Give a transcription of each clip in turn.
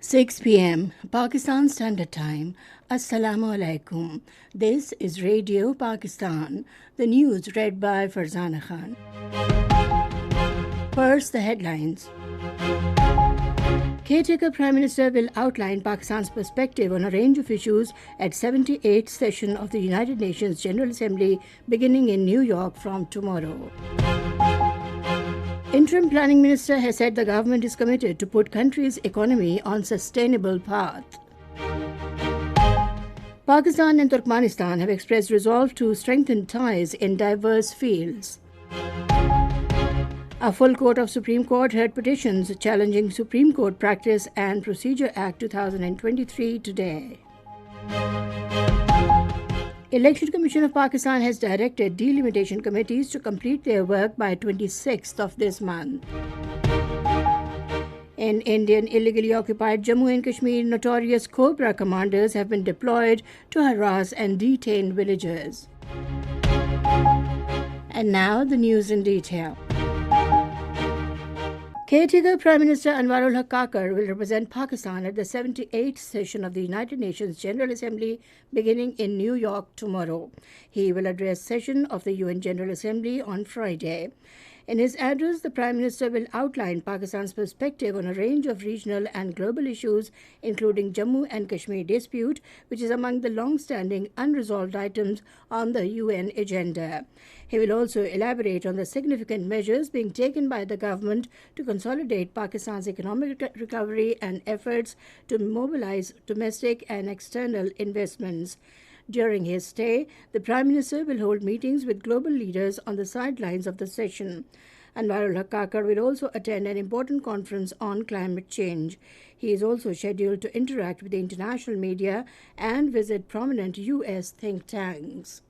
6 p.m. Pakistan Standard Time. Assalamu alaikum. This is Radio Pakistan. The news read by Farzana Khan. First, the headlines. Caretaker Prime Minister will outline Pakistan's perspective on a range of issues at 78th session of the United Nations General Assembly beginning in New York from tomorrow. Interim Planning Minister has said the government is committed to put country's economy on sustainable path. Pakistan and Turkmenistan have expressed resolve to strengthen ties in diverse fields. A full court of Supreme Court heard petitions challenging Supreme Court Practice and Procedure Act 2023 today. Election Commission of Pakistan has directed delimitation committees to complete their work by 26th of this month. In Indian illegally occupied Jammu and Kashmir, notorious Cobra commanders have been deployed to harass and detain villagers. And now the news in detail. Caretaker Prime Minister Anwarul Haq Kakar will represent Pakistan at the 78th session of the United Nations General Assembly beginning in New York tomorrow. He will address session of the UN General Assembly on Friday. In his address, the Prime Minister will outline Pakistan's perspective on a range of regional and global issues, including Jammu and Kashmir dispute, which is among the long-standing unresolved items on the UN agenda. He will also elaborate on the significant measures being taken by the government to consolidate Pakistan's economic recovery and efforts to mobilize domestic and external investments. During his stay, the Prime Minister will hold meetings with global leaders on the sidelines of the session. Anwarul Haq Kakar will also attend an important conference on climate change. He is also scheduled to interact with the international media and visit prominent U.S. think tanks.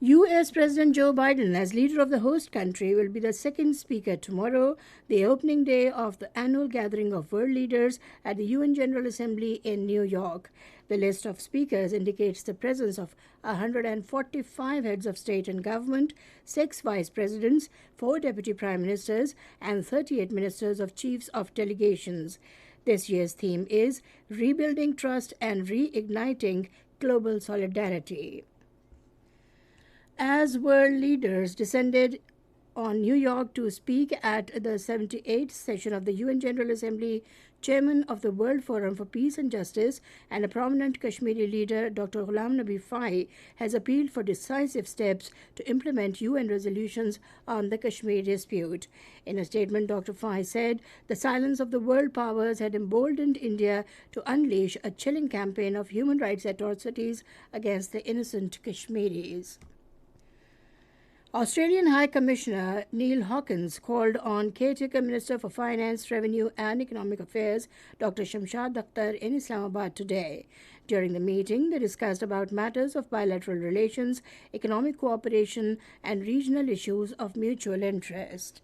U.S. President Joe Biden, as leader of the host country, will be the second speaker tomorrow, the opening day of the annual gathering of world leaders at the UN General Assembly in New York. The list of speakers indicates the presence of 145 heads of state and government, 6 vice presidents, 4 deputy prime ministers, and 38 ministers of chiefs of delegations. This year's theme is Rebuilding Trust and Reigniting Global Solidarity. As world leaders descended on New York to speak at the 78th session of the UN General Assembly, Chairman of the World Forum for Peace and Justice and a prominent Kashmiri leader, Dr. Ghulam Nabi Fai, has appealed for decisive steps to implement UN resolutions on the Kashmir dispute. In a statement, Dr. Fai said the silence of the world powers had emboldened India to unleash a chilling campaign of human rights atrocities against the innocent Kashmiris. Australian High Commissioner Neil Hawkins called on Caretaker Minister for Finance, Revenue and Economic Affairs, Dr. Shamshad Akhtar, in Islamabad today. During the meeting, they discussed about matters of bilateral relations, economic cooperation and regional issues of mutual interest.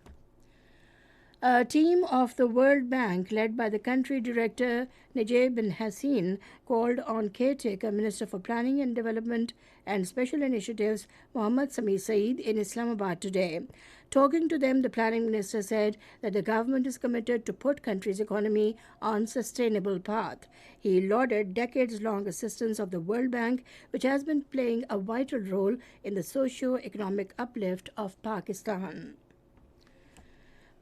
A team of the World Bank, led by the country director Najib bin Hassin, called on Caretaker Minister for Planning and Development and Special Initiatives Mohammad Sami Saeed in Islamabad today. Talking to them, the Planning Minister said that the government is committed to put country's economy on sustainable path. He lauded decades-long assistance of the World Bank, which has been playing a vital role in the socio-economic uplift of Pakistan.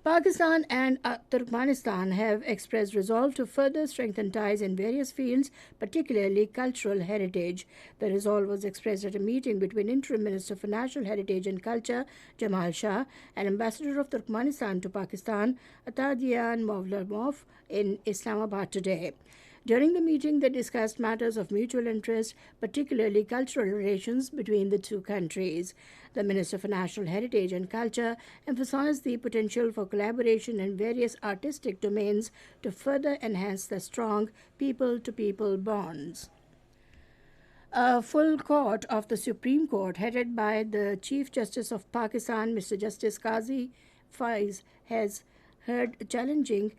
Pakistan and Turkmenistan have expressed resolve to further strengthen ties in various fields, particularly cultural heritage. The resolve was expressed at a meeting between Interim Minister for National Heritage and Culture, Jamal Shah, and Ambassador of Turkmenistan to Pakistan, Atadian Mavlamov, in Islamabad today. During the meeting, they discussed matters of mutual interest, particularly cultural relations between the two countries. The Minister for National Heritage and Culture emphasized the potential for collaboration in various artistic domains to further enhance the strong people-to-people bonds. A full court of the Supreme Court, headed by the Chief Justice of Pakistan, Mr. Justice Qazi Faiz, has heard challenging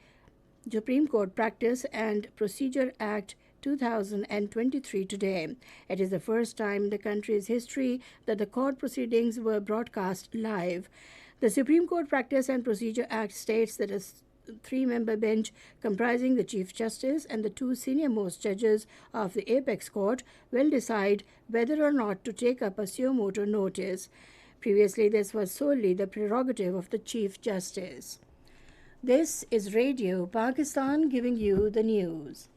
Supreme Court Practice and Procedure Act 2023 today. It is the first time in the country's history that the court proceedings were broadcast live. The Supreme Court Practice and Procedure Act states that a three-member bench comprising the Chief Justice and the two senior-most judges of the Apex Court will decide whether or not to take up a suo motu notice. Previously, this was solely the prerogative of the Chief Justice. This is Radio Pakistan giving you the news.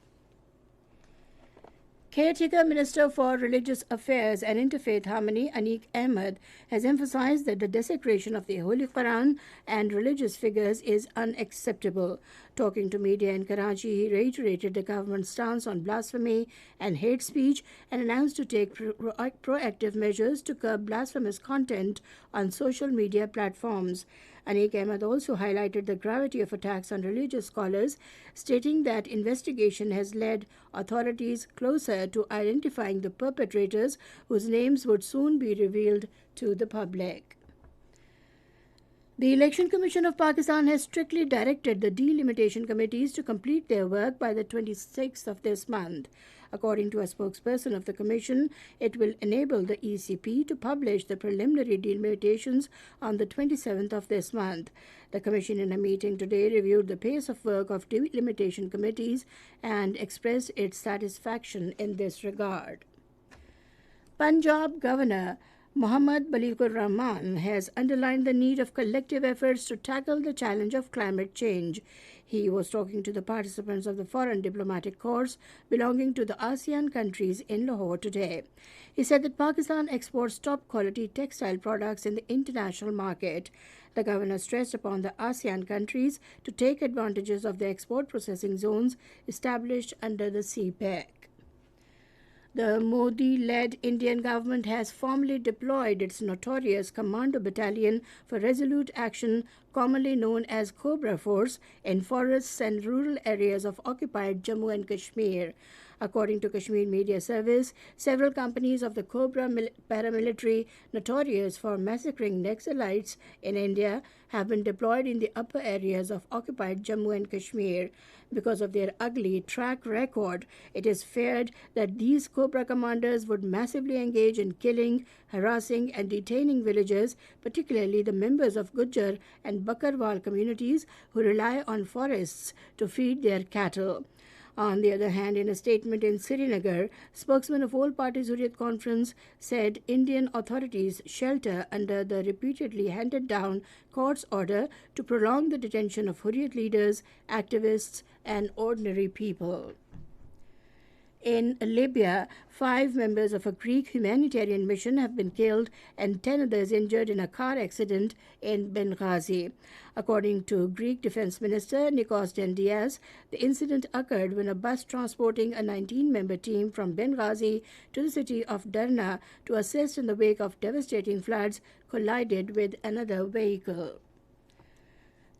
Caretaker Minister for Religious Affairs and Interfaith Harmony, Aneek Ahmed, has emphasized that the desecration of the Holy Quran and religious figures is unacceptable. Talking to media in Karachi, he reiterated the government's stance on blasphemy and hate speech and announced to take proactive measures to curb blasphemous content on social media platforms. Aneek Ahmed also highlighted the gravity of attacks on religious scholars, stating that investigation has led authorities closer to identifying the perpetrators, whose names would soon be revealed to the public. The Election Commission of Pakistan has strictly directed the delimitation committees to complete their work by the 26th of this month. According to a spokesperson of the Commission, it will enable the ECP to publish the preliminary delimitations on the 27th of this month. The Commission, in a meeting today, reviewed the pace of work of delimitation committees and expressed its satisfaction in this regard. Punjab Governor Mohammad Balikur Rahman has underlined the need of collective efforts to tackle the challenge of climate change. He was talking to the participants of the Foreign Diplomatic Course belonging to the ASEAN countries in Lahore today. He said that Pakistan exports top-quality textile products in the international market. The governor stressed upon the ASEAN countries to take advantages of the export processing zones established under the CPEC. The Modi-led Indian government has formally deployed its notorious Commando Battalion for Resolute Action, commonly known as Cobra Force, in forests and rural areas of occupied Jammu and Kashmir. According to Kashmir Media Service, several companies of the Cobra paramilitary, notorious for massacring Naxalites in India, have been deployed in the upper areas of occupied Jammu and Kashmir. Because of their ugly track record, it is feared that these Cobra commanders would massively engage in killing, harassing and detaining villagers, particularly the members of Gujjar and Bakarwal communities who rely on forests to feed their cattle. On the other hand, in a statement in Srinagar, spokesman of All Parties Hurriyat Conference said Indian authorities shelter under the repeatedly handed down court's order to prolong the detention of Hurriyat leaders, activists and ordinary people. In Libya, 5 members of a Greek humanitarian mission have been killed and 10 others injured in a car accident in Benghazi. According to Greek Defense Minister Nikos Dendias, the incident occurred when a bus transporting a 19-member team from Benghazi to the city of Derna to assist in the wake of devastating floods collided with another vehicle.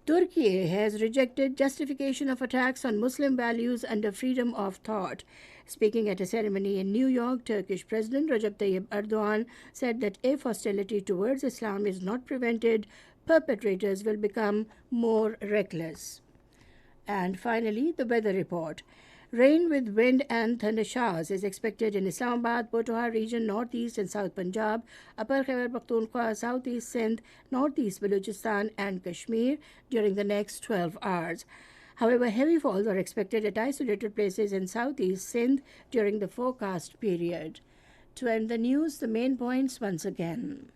Turkey has rejected justification of attacks on Muslim values under freedom of thought. Speaking at a ceremony in New York, Turkish President Recep Tayyip Erdogan said that if hostility towards Islam is not prevented, perpetrators will become more reckless. And finally, the weather report. Rain with wind and thunder showers is expected in Islamabad, Pothohar region, northeast and south Punjab, Upper Khyber Pakhtunkhwa, southeast Sindh, northeast Balochistan and Kashmir during the next 12 hours. However, heavy falls are expected at isolated places in southeast Sindh during the forecast period. To end the news, the main points once again.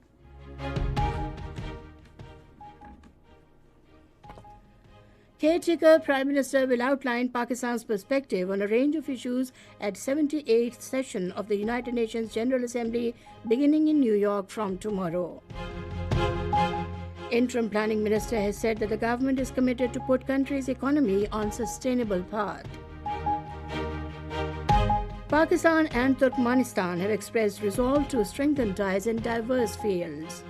Caretaker Prime Minister will outline Pakistan's perspective on a range of issues at 78th session of the United Nations General Assembly beginning in New York from tomorrow. Interim Planning Minister has said that the government is committed to put country's economy on sustainable path. Pakistan and Turkmenistan have expressed resolve to strengthen ties in diverse fields.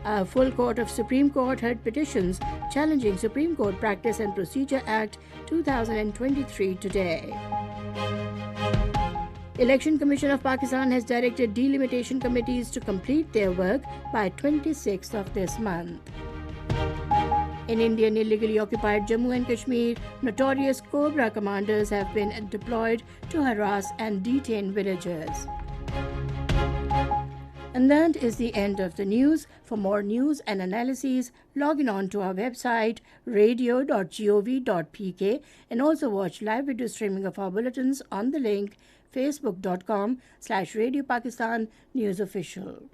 A full court of Supreme Court heard petitions challenging Supreme Court Practice and Procedure Act 2023 today. Election Commission of Pakistan has directed delimitation committees to complete their work by 26th of this month. In Indian illegally occupied Jammu and Kashmir, notorious Cobra commanders have been deployed to harass and detain villagers. And that is the end of the news. For more news and analyses, log on to our website radio.gov.pk and also watch live video streaming of our bulletins on the link facebook.com/Radio Pakistan News Official.